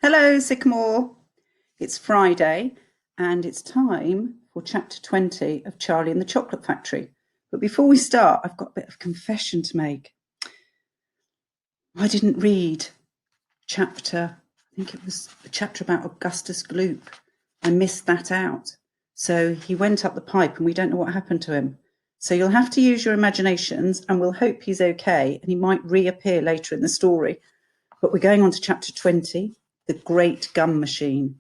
Hello, Sycamore. It's Friday and it's time for chapter 20 of Charlie and the Chocolate Factory. But before we start, I've got a bit of confession to make. I didn't read I think it was the chapter about Augustus Gloop. I missed that out. So he went up the pipe and we don't know what happened to him. So you'll have to use your imaginations and we'll hope he's okay and he might reappear later in the story. But we're going on to chapter 20. The Great Gum Machine.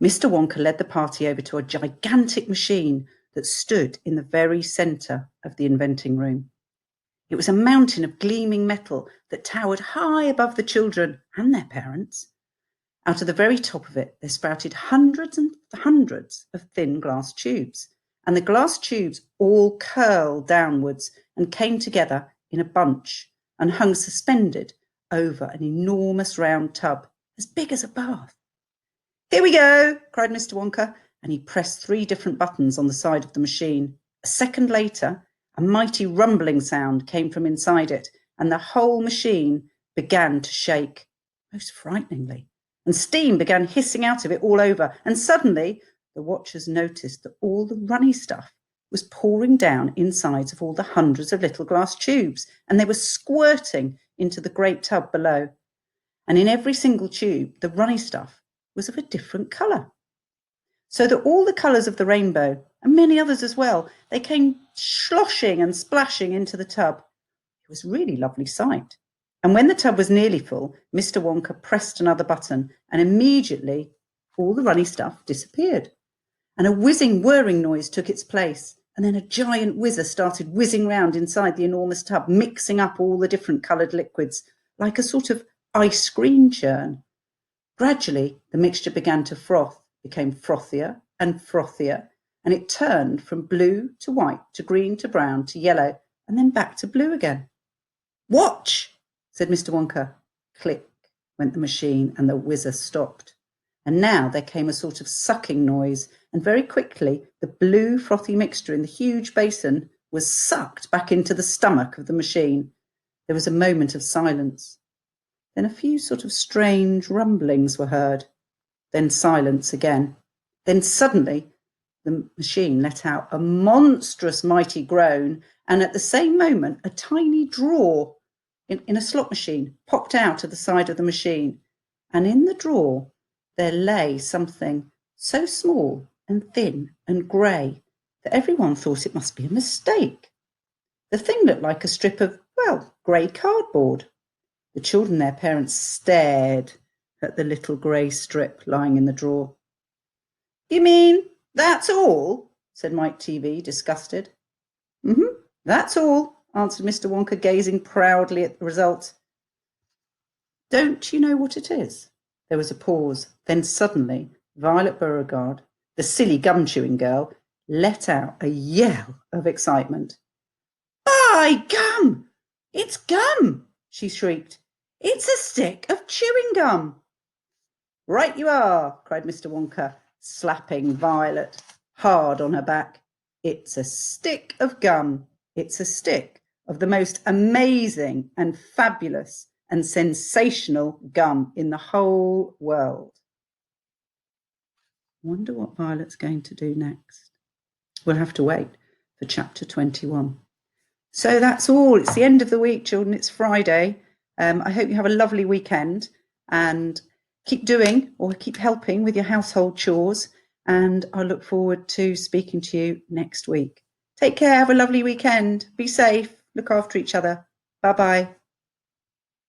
Mr. Wonka led the party over to a gigantic machine that stood in the very centre of the inventing room. It was a mountain of gleaming metal that towered high above the children and their parents. Out of the very top of it, there sprouted hundreds and hundreds of thin glass tubes, and the glass tubes all curled downwards and came together in a bunch and hung suspended over an enormous round tub as big as a bath. "Here we go," cried Mr. Wonka, and he pressed 3 different buttons on the side of the machine. A second later, a mighty rumbling sound came from inside it, and the whole machine began to shake, most frighteningly, and steam began hissing out of it all over, and suddenly the watchers noticed that all the runny stuff was pouring down insides of all the hundreds of little glass tubes, and they were squirting into the great tub below. And in every single tube, the runny stuff was of a different colour. So that all the colours of the rainbow, and many others as well, they came sloshing and splashing into the tub. It was a really lovely sight. And when the tub was nearly full, Mr. Wonka pressed another button, and immediately all the runny stuff disappeared. And a whizzing, whirring noise took its place, and then a giant whizzer started whizzing round inside the enormous tub, mixing up all the different coloured liquids, like a sort of ice cream churn. Gradually, the mixture began to froth, became frothier and frothier, and it turned from blue to white to green to brown to yellow, and then back to blue again. "Watch," said Mr. Wonka. Click went the machine, and the whizzer stopped. And now there came a sort of sucking noise, and very quickly the blue frothy mixture in the huge basin was sucked back into the stomach of the machine. There was a moment of silence. Then a few sort of strange rumblings were heard. Then silence again. Then suddenly the machine let out a monstrous mighty groan, and at the same moment a tiny drawer in a slot machine popped out of the side of the machine. And in the drawer there lay something so small and thin and grey that everyone thought it must be a mistake. The thing looked like a strip of, grey cardboard. The children and their parents stared at the little grey strip lying in the drawer. "You mean that's all?" said Mike TV, disgusted. "That's all," answered Mr. Wonka, gazing proudly at the result. "Don't you know what it is?" There was a pause. Then suddenly Violet Beauregard, the silly gum-chewing girl, let out a yell of excitement. "By gum! It's gum!" she shrieked. "It's a stick of chewing gum." "Right you are," cried Mr. Wonka, slapping Violet hard on her back. "It's a stick of gum. It's a stick of the most amazing and fabulous and sensational gum in the whole world." Wonder what Violet's going to do next. We'll have to wait for chapter 21. So that's all. It's the end of the week, children. It's Friday. I hope you have a lovely weekend and keep doing or keep helping with your household chores. And I look forward to speaking to you next week. Take care. Have a lovely weekend. Be safe. Look after each other. Bye-bye.